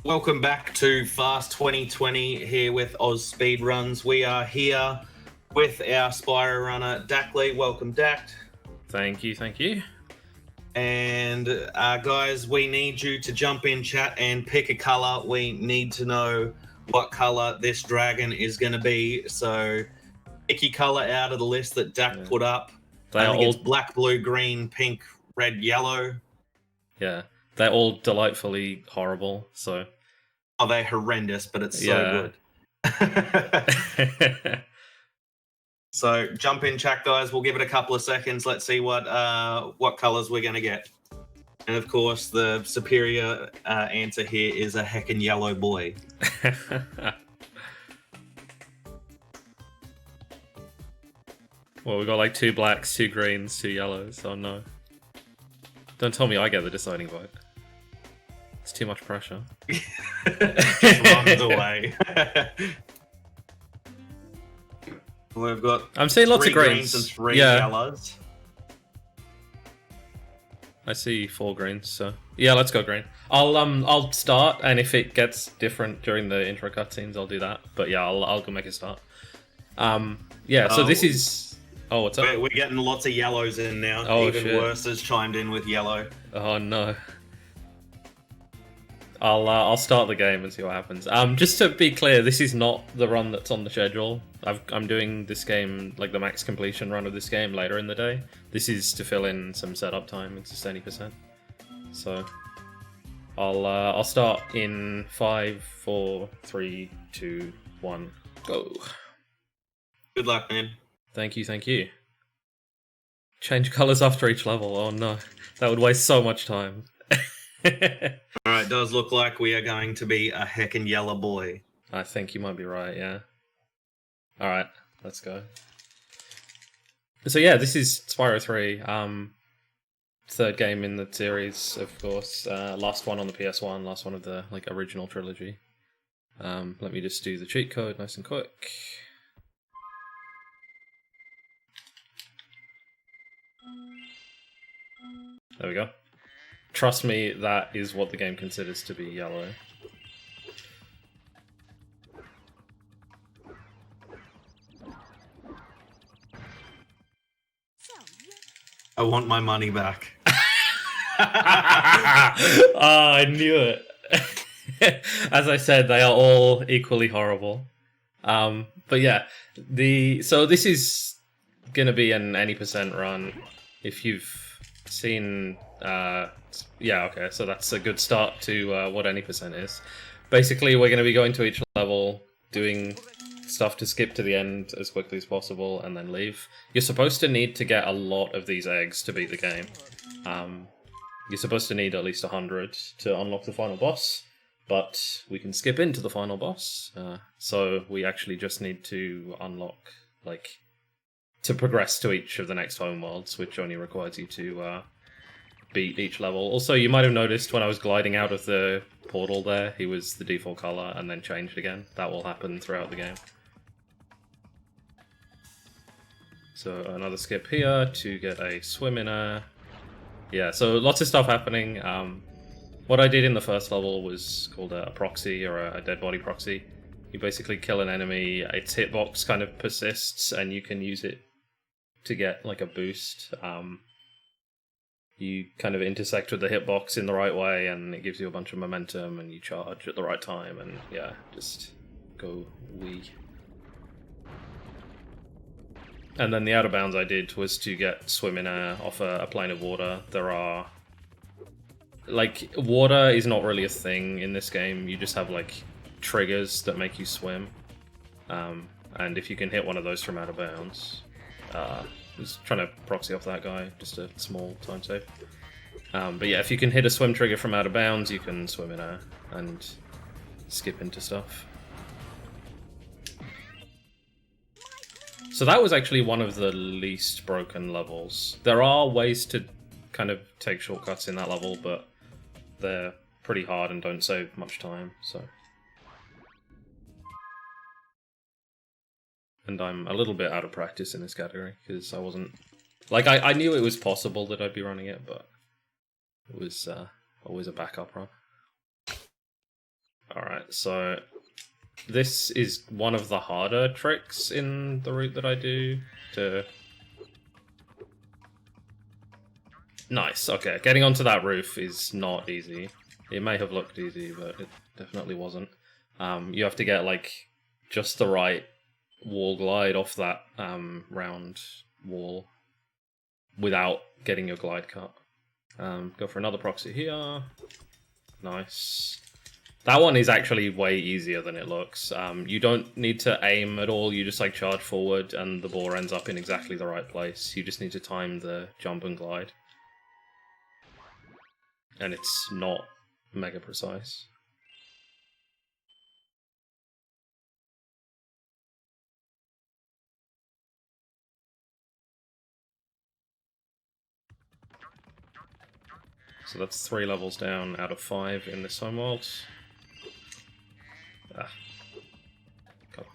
Welcome back to Fast 2020 here with Oz Speedruns. We are here with our Spyro runner, Dactyly. Welcome, Dact. Thank you, thank you. And guys, we need you to jump in chat and pick a color. We need to know what color this dragon is going to be. So pick your color out of the list that Dact put up. I think it's black, blue, green, pink, red, yellow. Yeah, they're all delightfully horrible, so... Oh, they're horrendous, but it's so good. So jump in chat, guys. We'll give it a couple of seconds. Let's see what colors we're going to get. And of course, the superior answer here is a heckin' yellow boy. Well, we've got like 2 blacks, 2 greens, 2 yellows. Oh no. Don't tell me I get the deciding vote. It's too much pressure. Just runs away. We've got I'm seeing lots of 3 greens and 3 yellows. I see 4 greens, so yeah, let's go green. I'll start, and if it gets different during the intro cutscenes, I'll do that. But yeah, I'll go make a start. So this is. Oh, what's up? We're getting lots of yellows in now. Oh, even shit. worse has chimed in with yellow. Oh no. I'll start the game and see what happens. Just to be clear, this is not the run that's on the schedule. I'm doing this game, like the max completion run of this game, later in the day. This is to fill in some setup time. It's just 80%. So I'll start in 5, 4, 3, 2, 1, go. Good luck, man. Thank you, thank you. Change colors after each level. Oh no, that would waste so much time. Alright, does look like we are going to be a heckin' yellow boy. I think you might be right, yeah. Alright, let's go. So yeah, this is Spyro 3. Third game in the series, of course. Last one on the PS1, last one of the original trilogy. Let me just do the cheat code nice and quick. There we go. Trust me, that is what the game considers to be yellow. I want my money back. I knew it. As I said, they are all equally horrible. But yeah, so this is gonna be an any percent run. If you've seen, okay, so that's a good start to what any percent is. Basically, we're going to be going to each level, doing stuff to skip to the end as quickly as possible, and then leave. You're supposed to need to get a lot of these eggs to beat the game. You're supposed to need at least 100 to unlock the final boss, but we can skip into the final boss, so we actually just need to unlock, to progress to each of the next home worlds, which only requires you to beat each level. Also, you might have noticed when I was gliding out of the portal there, he was the default color and then changed again. That will happen throughout the game. So another skip here to get a swim in air. Yeah, so lots of stuff happening. What I did in the first level was called a proxy, or a dead body proxy. You basically kill an enemy, its hitbox kind of persists, and you can use it to get a boost. You kind of intersect with the hitbox in the right way, and it gives you a bunch of momentum, and you charge at the right time, and yeah, just go wee. And then the out of bounds I did was to get swim in air off a plane of water. There are... water is not really a thing in this game. You just have, triggers that make you swim. And if you can hit one of those from out of bounds... I was trying to proxy off that guy, just a small time save. But yeah, if you can hit a swim trigger from out of bounds, you can swim in air and skip into stuff. So that was actually one of the least broken levels. There are ways to kind of take shortcuts in that level, but they're pretty hard and don't save much time, so... And I'm a little bit out of practice in this category, because I wasn't... I knew it was possible that I'd be running it, but it was always a backup run. Alright, so this is one of the harder tricks in the route that I do to... Nice, okay. Getting onto that roof is not easy. It may have looked easy, but it definitely wasn't. You have to get, like, just the right wall glide off that round wall without getting your glide cut. Go for another proxy here. Nice. That one is actually way easier than it looks. You don't need to aim at all, you just like charge forward and the ball ends up in exactly the right place. You just need to time the jump and glide. And it's not mega precise. So that's 3 levels down out of 5 in this homeworld. Ah. Come on.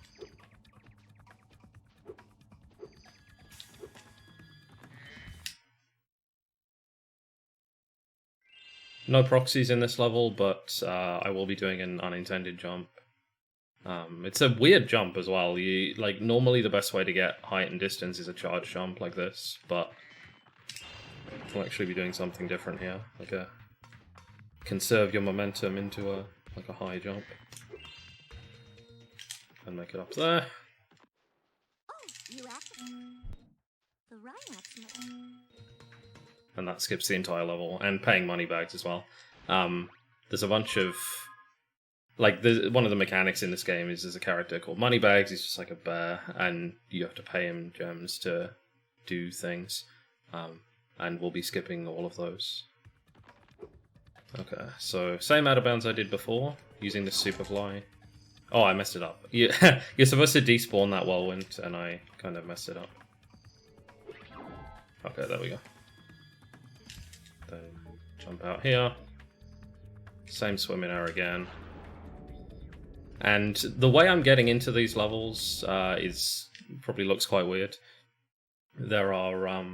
No proxies in this level, but I will be doing an unintended jump. It's a weird jump as well. You like normally the best way to get height and distance is a charge jump like this, but we'll actually be doing something different here. Like a conserve your momentum into a high jump. And make it up there. And that skips the entire level, and paying money bags as well. There's a bunch of... Like, one of the mechanics in this game is there's a character called Moneybags, he's just like a bear, and you have to pay him gems to do things. And we'll be skipping all of those. Okay, so same out of bounds I did before, using the Superfly. Oh, I messed it up. You're supposed to despawn that whirlwind, and I kind of messed it up. Okay, there we go. Then jump out here. Same swim in air again. And the way I'm getting into these levels probably looks quite weird. There are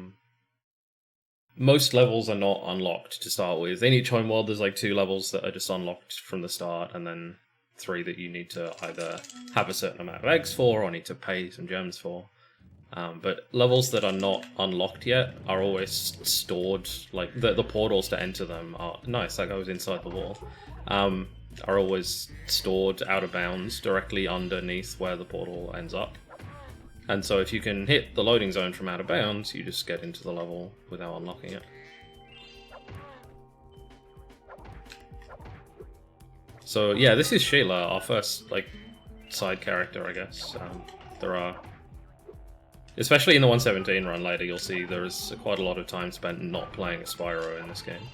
most levels are not unlocked to start with. In each homeworld, there's like 2 levels that are just unlocked from the start, and then 3 that you need to either have a certain amount of eggs for or need to pay some gems for. But levels that are not unlocked yet are always stored, like the portals to enter them are nice, that goes inside the wall. Are always stored out of bounds directly underneath where the portal ends up. And so if you can hit the loading zone from out of bounds, you just get into the level without unlocking it. So yeah, this is Sheila, our first like side character, I guess. There are, especially in the 117 run later, you'll see there is quite a lot of time spent not playing as Spyro in this game.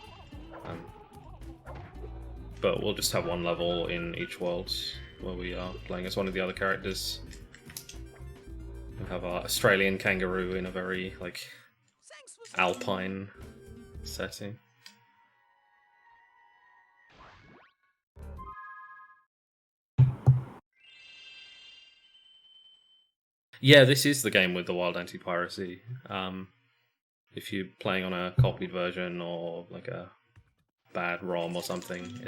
But we'll just have one level in each world where we are playing as one of the other characters. We have our Australian kangaroo in a very like alpine setting. Yeah, this is the game with the wild anti-piracy. If you're playing on a copied version or like a bad ROM or something,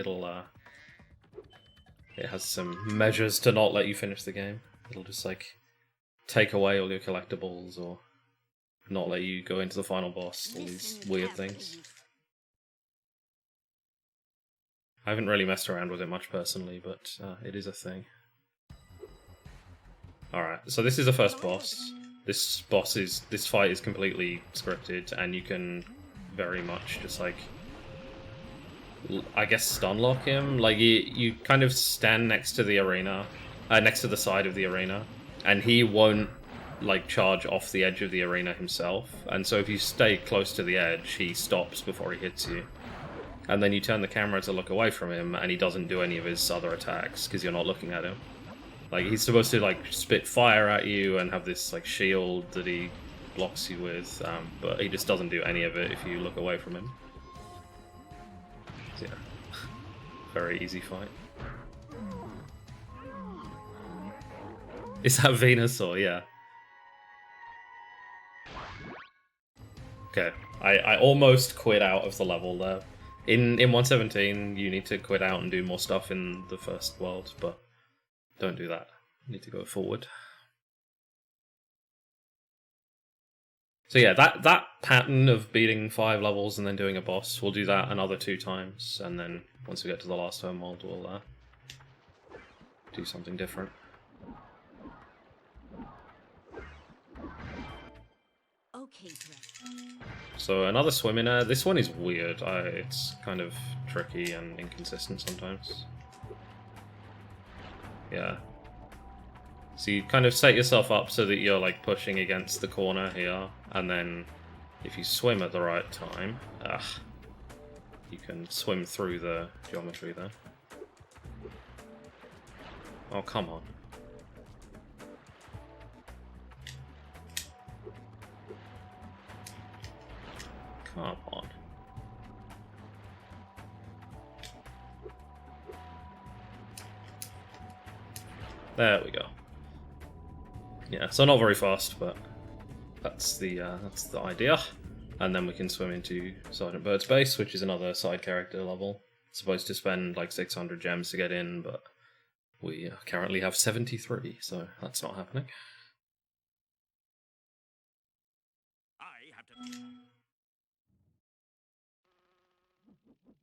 it has some measures to not let you finish the game. It'll just like take away all your collectibles or not let you go into the final boss, all these weird things. I haven't really messed around with it much personally, but it is a thing. Alright, so this is the first boss. This fight is completely scripted, and you can very much just like, I guess, stun lock him. Like you kind of stand next to the arena, next to the side of the arena, and he won't like charge off the edge of the arena himself. And so if you stay close to the edge, he stops before he hits you. And then you turn the camera to look away from him, and he doesn't do any of his other attacks because you're not looking at him. Like, he's supposed to like spit fire at you and have this like shield that he blocks you with, but he just doesn't do any of it if you look away from him. So, yeah, very easy fight. Is that Venusaur? Yeah. Okay, I almost quit out of the level there. In 117, you need to quit out and do more stuff in the first world, but don't do that. You need to go forward. So yeah, that pattern of beating 5 levels and then doing a boss, we'll do that another 2 times, and then once we get to the last home world, we'll do something different. Okay, So another swim in air. This one is weird. It's kind of tricky and inconsistent sometimes. Yeah. So you kind of set yourself up so that you're like pushing against the corner here, and then if you swim at the right time, you can swim through the geometry there. Oh, come on. Come on. There we go. Yeah, so not very fast, but that's the idea. And then we can swim into Sergeant Bird's base, which is another side character level. Supposed to spend like 600 gems to get in, but we currently have 73, so that's not happening.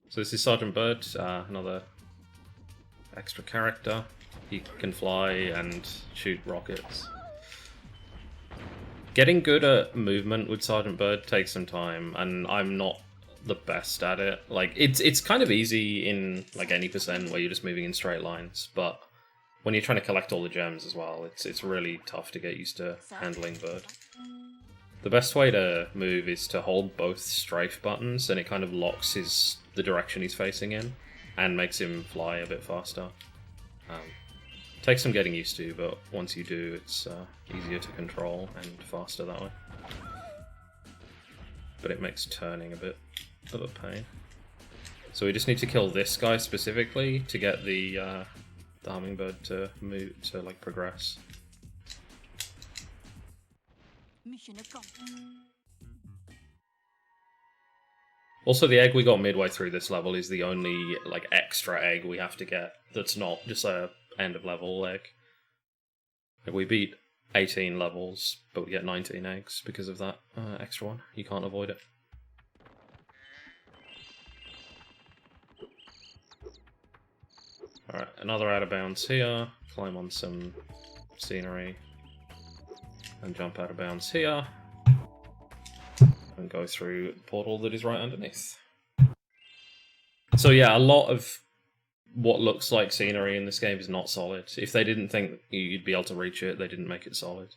So this is Sergeant Bird, another extra character. He can fly and shoot rockets. Getting good at movement with Sergeant Bird takes some time, and I'm not the best at it. Like, it's kind of easy in like any percent where you're just moving in straight lines, but when you're trying to collect all the gems as well, it's really tough to get used to handling Bird. The best way to move is to hold both strafe buttons, and it kind of locks the direction he's facing in, and makes him fly a bit faster. Takes some getting used to, but once you do, it's easier to control and faster that way. But it makes turning a bit of a pain. So we just need to kill this guy specifically to get the hummingbird to move, to like progress. Mission accomplished. Also, the egg we got midway through this level is the only like extra egg we have to get that's not just a end of level egg. Like, we beat 18 levels, but we get 19 eggs because of that extra one. You can't avoid it. Alright, another out of bounds here. Climb on some scenery. And jump out of bounds here. And go through the portal that is right underneath. So yeah, a lot of what looks like scenery in this game is not solid. If they didn't think you'd be able to reach it, they didn't make it solid.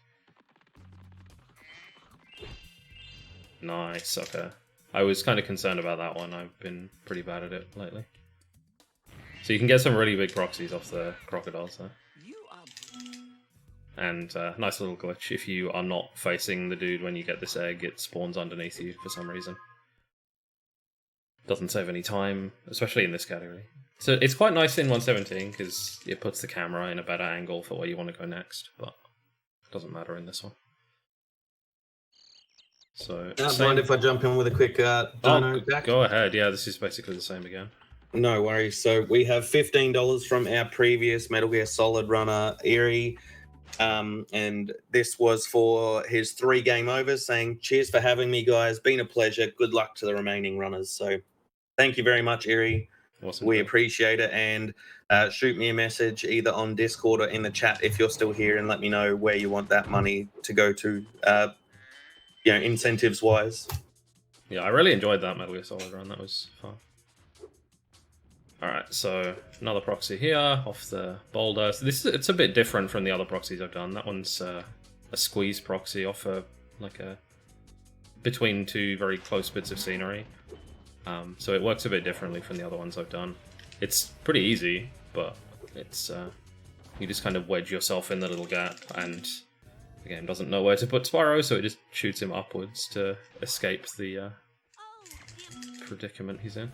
Nice, okay. I was kind of concerned about that one. I've been pretty bad at it lately. So you can get some really big proxies off the crocodiles there. And nice little glitch. If you are not facing the dude when you get this egg, it spawns underneath you for some reason. Doesn't save any time, especially in this category. So it's quite nice in 117 because it puts the camera in a better angle for where you want to go next, but it doesn't matter in this one. So, Don't mind if I jump in with a quick dono, Jack? Go ahead. Yeah, this is basically the same again. No worries. So we have $15 from our previous Metal Gear Solid runner, Eerie. And this was for his 3 game overs, saying, cheers for having me, guys. Been a pleasure. Good luck to the remaining runners. So thank you very much, Eerie. Awesome. We appreciate it. And shoot me a message either on Discord or in the chat if you're still here, and let me know where you want that money to go to, incentives wise. Yeah, I really enjoyed that Metal Gear Solid run. That was fun. Alright, so another proxy here off the boulder. So it's a bit different from the other proxies I've done. That one's a squeeze proxy off between 2 very close bits of scenery. So it works a bit differently from the other ones I've done. It's pretty easy, but it's you just kind of wedge yourself in the little gap, and the game doesn't know where to put Spyro, so it just shoots him upwards to escape the predicament he's in.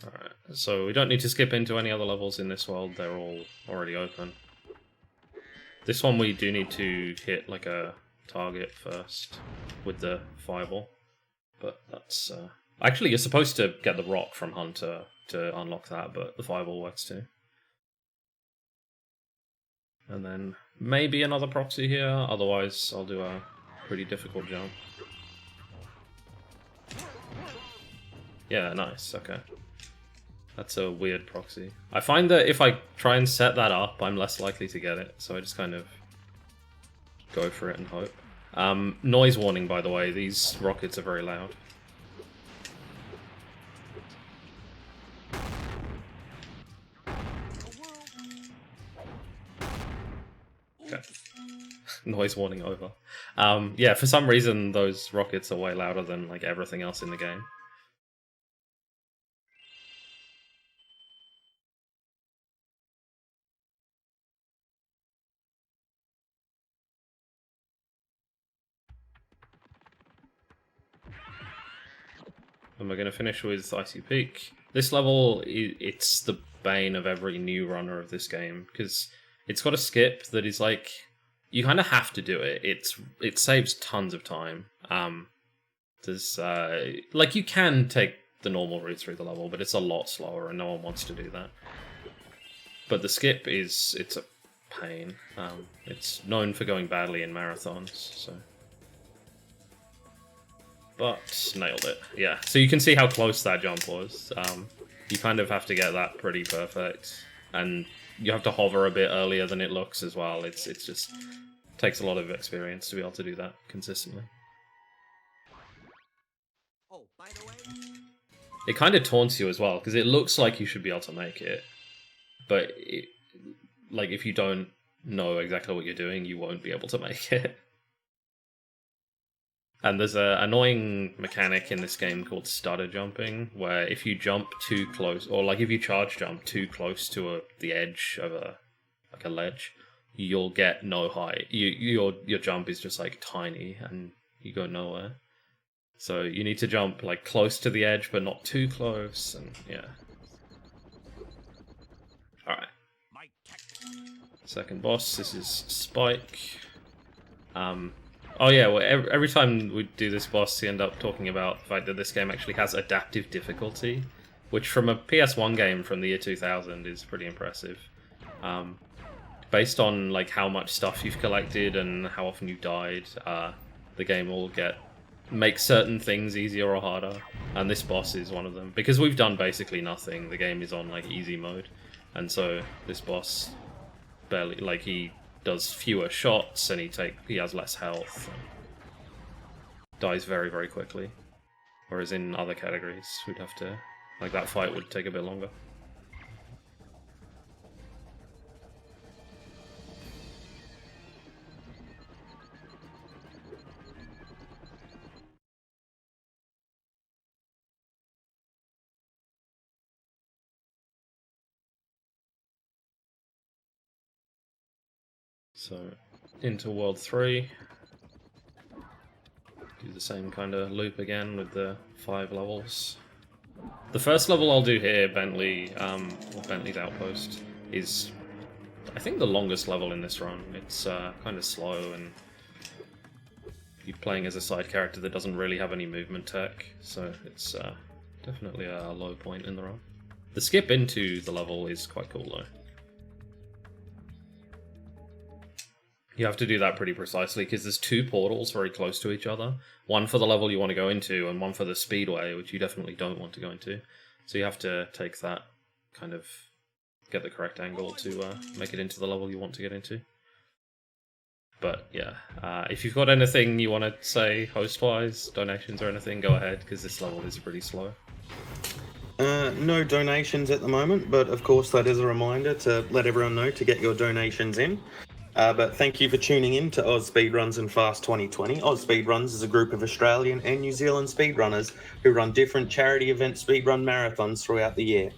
Alright, So we don't need to skip into any other levels in this world, they're all already open. This one we do need to hit like a target first with the fireball. But that's... Actually, you're supposed to get the rock from Hunter to unlock that, but the fireball works too. And then maybe another proxy here, otherwise I'll do a pretty difficult jump. Yeah, nice, okay. That's a weird proxy. I find that if I try and set that up, I'm less likely to get it, so I just kind of go for it and hope. Noise warning, by the way, these rockets are very loud. Okay. Noise warning over. Yeah, for some reason those rockets are way louder than like everything else in the game. And we're going to finish with Icy Peak. This level, it's the bane of every new runner of this game, because it's got a skip that is like, you kind of have to do it. It saves tons of time. There's like you can take the normal route through the level, but it's a lot slower, and no one wants to do that. But the skip it's a pain. It's known for going badly in marathons, so. But nailed it. Yeah. So you can see how close that jump was. You kind of have to get that pretty perfect, and you have to hover a bit earlier than it looks as well. It's just takes a lot of experience to be able to do that consistently. Oh, by the way, It kind of taunts you as well, because it looks like you should be able to make it, but like if you don't know exactly what you're doing, you won't be able to make it. And there's an annoying mechanic in this game called Stutter Jumping, where if you jump too close, or like if you charge jump too close to the edge of a ledge, you'll get no height. Your jump is just like tiny, and you go nowhere. So you need to jump like close to the edge, but not too close, and yeah. All right. Second boss. This is Spike. Oh yeah, well, every time we do this boss, we end up talking about the fact that this game actually has adaptive difficulty, which from a PS1 game from the year 2000 is pretty impressive. Based on like how much stuff you've collected and how often you died, the game will make certain things easier or harder, and this boss is one of them. Because we've done basically nothing, the game is on like easy mode, and so this boss barely, like, he does fewer shots and he has less health, and dies very, very quickly. Whereas in other categories, we'd have to, like, that fight would take a bit longer. So, into World 3. Do the same kind of loop again with the 5 levels. The first level I'll do here, Bentley's Outpost, is, I think, the longest level in this run. It's kind of slow, and you're playing as a side character that doesn't really have any movement tech, so it's definitely a low point in the run. The skip into the level is quite cool, though. You have to do that pretty precisely, because there's 2 portals very close to each other. One for the level you want to go into, and one for the speedway, which you definitely don't want to go into. So you have to take that, kind of get the correct angle to make it into the level you want to get into. But yeah, if you've got anything you want to say host-wise, donations or anything, go ahead, because this level is pretty slow. No donations at the moment, but of course that is a reminder to let everyone know to get your donations in. But thank you for tuning in to Oz Speedruns and Fast 2020. Oz Speedruns is a group of Australian and New Zealand speedrunners who run different charity event speedrun marathons throughout the year.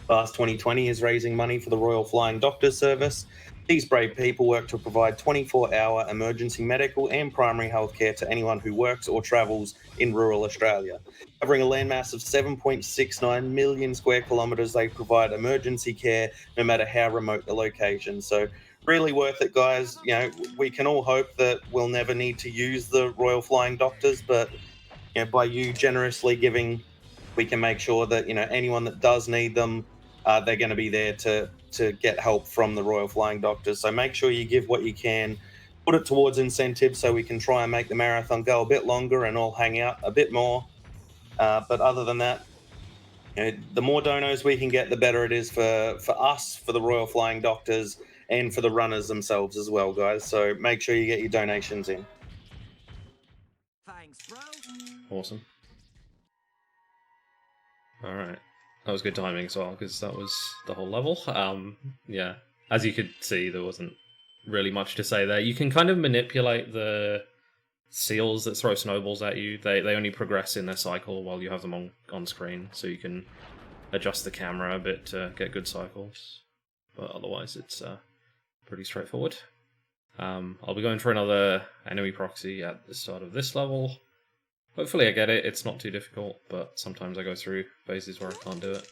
Fast 2020 is raising money for the Royal Flying Doctor Service, These brave people work to provide 24-hour emergency medical and primary health care to anyone who works or travels in rural Australia. Covering a landmass of 7.69 million square kilometres, they provide emergency care no matter how remote the location. So really worth it, guys. You know, we can all hope that we'll never need to use the Royal Flying Doctors, but you know, by you generously giving, we can make sure that, you know, anyone that does need them, they're going to be there to get help from the Royal Flying Doctors. So make sure you give what you can, put it towards incentives so we can try and make the marathon go a bit longer and all hang out a bit more. But other than that, you know, the more donos we can get, the better it is for us, for the Royal Flying Doctors, and for the runners themselves as well, guys. So make sure you get your donations in. Thanks, bro. Awesome. Alright. That was good timing as well, because that was the whole level. Yeah, as you could see, there wasn't really much to say there. You can kind of manipulate the seals that throw snowballs at you. They only progress in their cycle while you have them on screen, so you can adjust the camera a bit to get good cycles. But otherwise, it's pretty straightforward. I'll be going for another enemy proxy at the start of this level. Hopefully I get it, it's not too difficult, but sometimes I go through phases where I can't do it.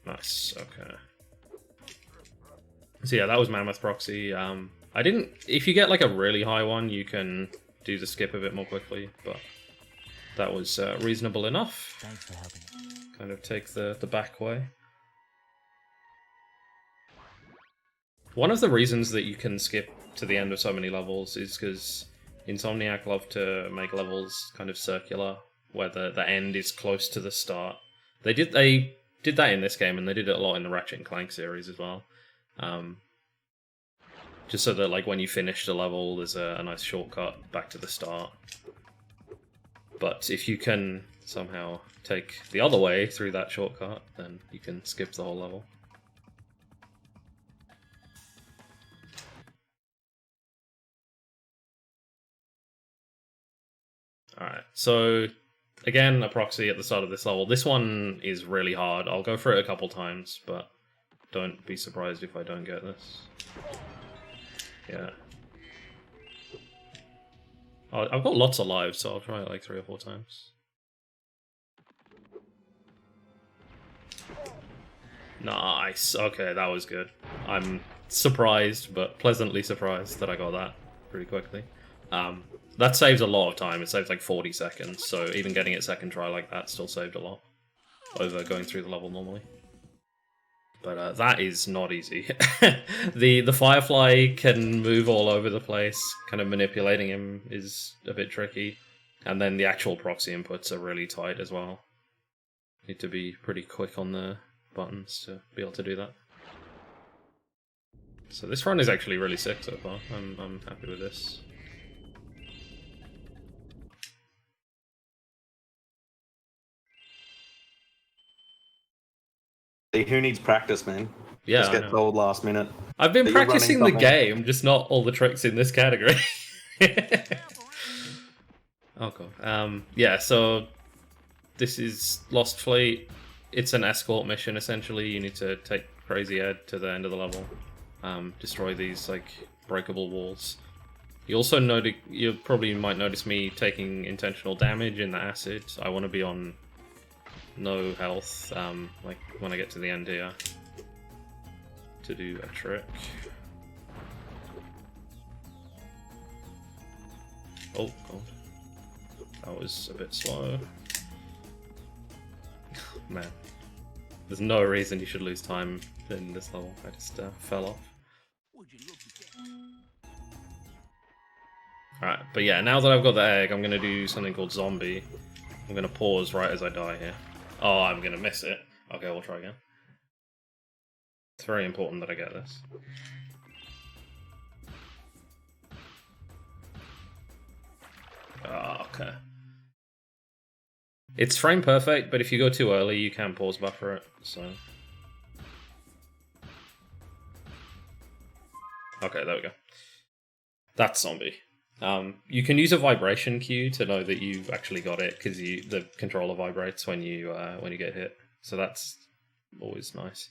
Nice, okay. So yeah, that was Mammoth Proxy. If you get like a really high one, you can do the skip a bit more quickly, but that was reasonable enough. Thanks for helping. Kind of take the back way. One of the reasons that you can skip to the end of so many levels is because Insomniac love to make levels kind of circular, where the end is close to the start. They did that in this game, and they did it a lot in the Ratchet and Clank series as well. Just so that like when you finish the level, there's a nice shortcut back to the start. But if you can somehow take the other way through that shortcut, then you can skip the whole level. Alright, so again, a proxy at the start of this level. This one is really hard. I'll go for it a couple times, but don't be surprised if I don't get this. Yeah. I've got lots of lives, so I'll try it like 3 or 4 times. Nice, okay, that was good. I'm surprised, but pleasantly surprised that I got that pretty quickly. That saves a lot of time. It saves like 40 seconds, so even getting it second try like that still saved a lot over going through the level normally. But that is not easy. The Firefly can move all over the place. Kind of manipulating him is a bit tricky. And then the actual proxy inputs are really tight as well. Need to be pretty quick on the buttons to be able to do that. So this run is actually really sick so far. I'm happy with this. Who needs practice, man? Yeah, just get told last minute. I've been practicing the game, just not all the tricks in this category. Oh god. Yeah, so this is Lost Fleet. It's an escort mission essentially. You need to take Crazy Ed to the end of the level. Destroy these like breakable walls. You also you probably might notice me taking intentional damage in the acid. I want to be on no health, like when I get to the end here, to do a trick. Oh god, that was a bit slow. Man, there's no reason you should lose time in this level. I just fell off. Alright, but yeah, now that I've got the egg, I'm gonna do something called Zombie. I'm gonna pause right as I die here. Oh, I'm gonna miss it. Okay, we'll try again. It's very important that I get this. Oh, okay. It's frame perfect, but if you go too early, you can pause buffer it, so... Okay, there we go. That's Zombie. You can use a vibration cue to know that you've actually got it, because the controller vibrates when you get hit. So that's always nice.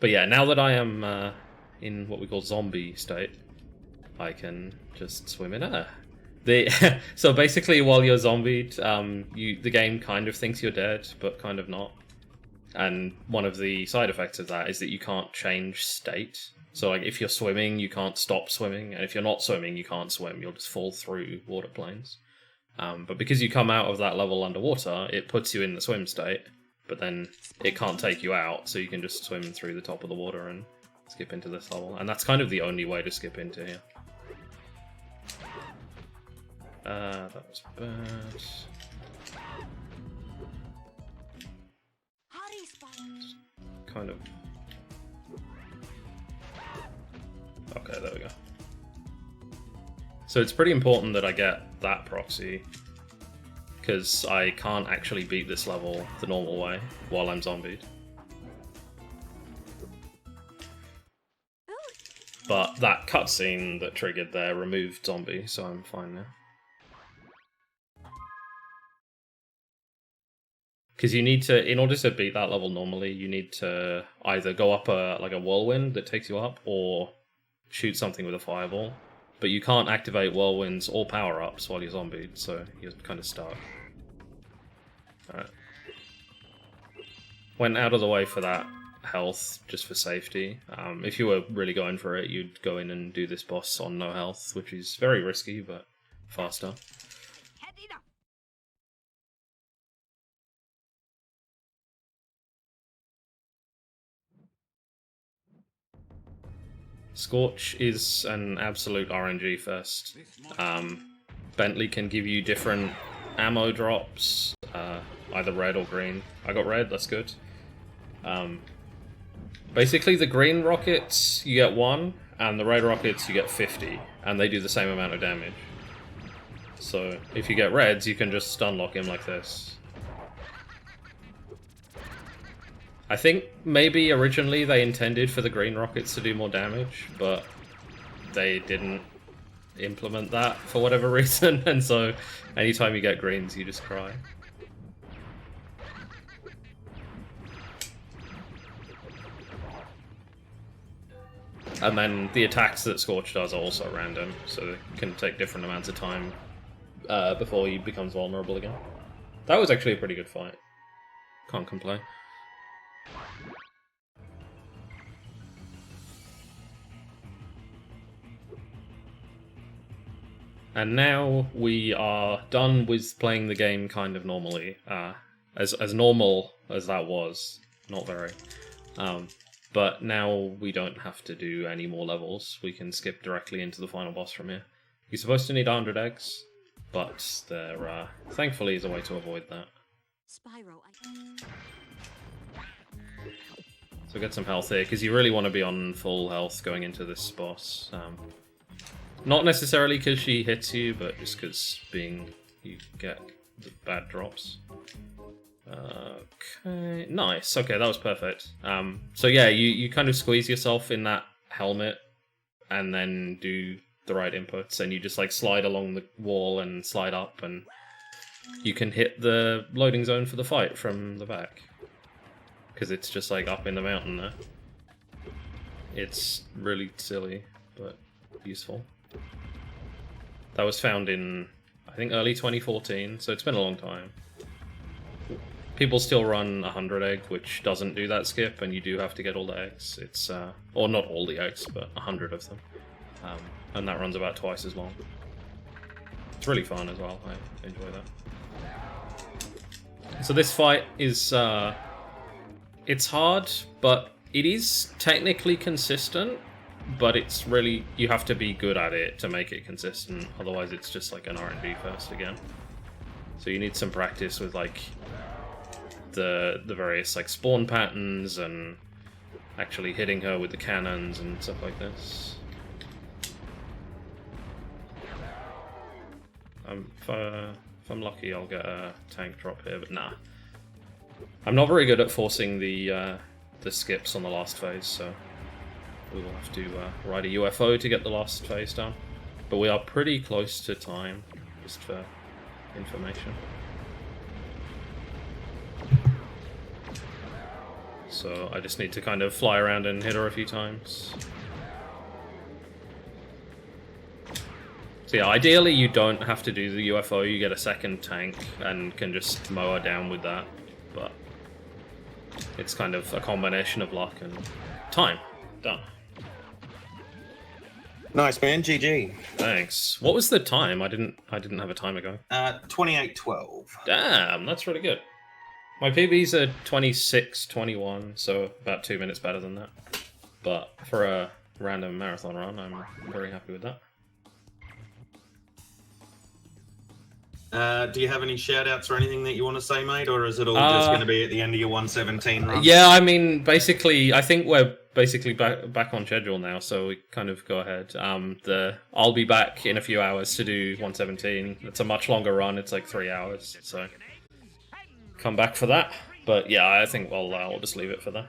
But yeah, now that I am in what we call zombie state, I can just swim in air. So basically, while you're zombied, the game kind of thinks you're dead, but kind of not. And one of the side effects of that is that you can't change state. So like if you're swimming, you can't stop swimming, and if you're not swimming, you can't swim. You'll just fall through water planes. But because you come out of that level underwater, it puts you in the swim state, but then it can't take you out, so you can just swim through the top of the water and skip into this level. And that's kind of the only way to skip into here. That was bad. Hurry, Spyro. Kind of. Okay, there we go. So it's pretty important that I get that proxy, because I can't actually beat this level the normal way while I'm zombied. But that cutscene that triggered there removed zombie, so I'm fine now. Because you need to, in order to beat that level normally, you need to either go up a whirlwind that takes you up, or shoot something with a fireball. But you can't activate whirlwinds or power-ups while you're zombied, so you're kind of stuck. Alright. Went out of the way for that health, just for safety. If you were really going for it, you'd go in and do this boss on no health, which is very risky, but faster. Head it up. Scorch is an absolute RNG fest. Bentley can give you different ammo drops, either red or green. I got red, that's good. Basically, the green rockets, you get 1, and the red rockets, you get 50, and they do the same amount of damage. So, if you get reds, you can just stun lock him like this. I think maybe originally they intended for the green rockets to do more damage, but they didn't implement that for whatever reason, and so anytime you get greens, you just cry. And then the attacks that Scorch does are also random, so they can take different amounts of time before he becomes vulnerable again. That was actually a pretty good fight. Can't complain. And now we are done with playing the game kind of normally. As normal as that was. Not very. But now we don't have to do any more levels. We can skip directly into the final boss from here. You're supposed to need 100 eggs, but there thankfully is a way to avoid that. Spyro, So get some health here, because you really want to be on full health going into this boss. Not necessarily because she hits you, but just because you get the bad drops. Okay, nice. Okay, that was perfect. So yeah, you kind of squeeze yourself in that helmet, and then do the right inputs, and you just like slide along the wall and slide up, and you can hit the loading zone for the fight from the back. Because it's just like up in the mountain there. It's really silly, but useful. That was found in, I think, early 2014, so it's been a long time. People still run 100 egg, which doesn't do that skip, and you do have to get all the eggs. It's, or not all the eggs, but 100 of them. And that runs about twice as long. It's really fun as well, I enjoy that. So this fight is, it's hard, but it is technically consistent, but it's really, you have to be good at it to make it consistent, otherwise it's just like an RNG fest again. So you need some practice with like the various like spawn patterns and actually hitting her with the cannons and stuff like this. If I'm lucky, I'll get a tank drop here, but nah. I'm not very good at forcing the skips on the last phase, so we will have to ride a UFO to get the last phase done. But we are pretty close to time, just for information. So I just need to kind of fly around and hit her a few times. So yeah, ideally you don't have to do the UFO, you get a second tank and can just mow her down with that. But it's kind of a combination of luck and time. Done. Nice, man. GG. Thanks. What was the time? I didn't have a timer going. 28:12. Damn, that's really good. My PBs are 26:21, so about 2 minutes better than that. But for a random marathon run, I'm very happy with that. Do you have any shout-outs or anything that you want to say, mate? Or is it all just going to be at the end of your 117 run? Yeah, I mean, basically, I think we're basically back on schedule now, so we kind of go ahead. I'll be back in a few hours to do 117. It's a much longer run. It's like 3 hours, so come back for that. But yeah, I think we'll just leave it for that.